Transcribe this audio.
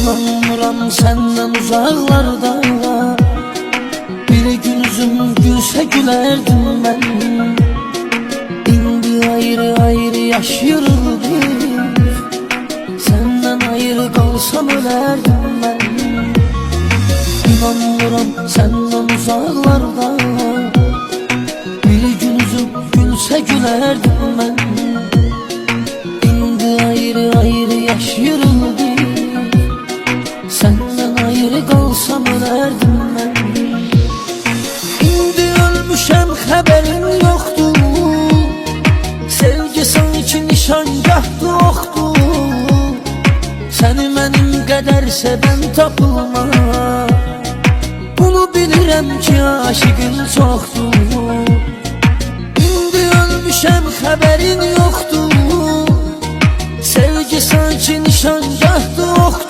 İnanmıram senden uzaklarda, bir gün üzüm gülse gülerdim ben. İndi ayrı ayrı yaşıyoruz biz, senden ayrı kalsam ölerdim ben. İnanmıram senden uzaklarda, bir gün üzüm gülse gülerdim ben. İndi ayrı ayrı yaşıyoruz biz, senden ayrı kalsam ölerdim ben. İndi ölmüşem haberin yoktu, sevgi sanki nişangahdı oxdu. Seni mənim qədər sevən tapılma, bunu bilirəm ki aşıqın çoxdur. İndi ölmüşəm xəbərin yoxdur, sevgi sanki nişangahdı oxdu.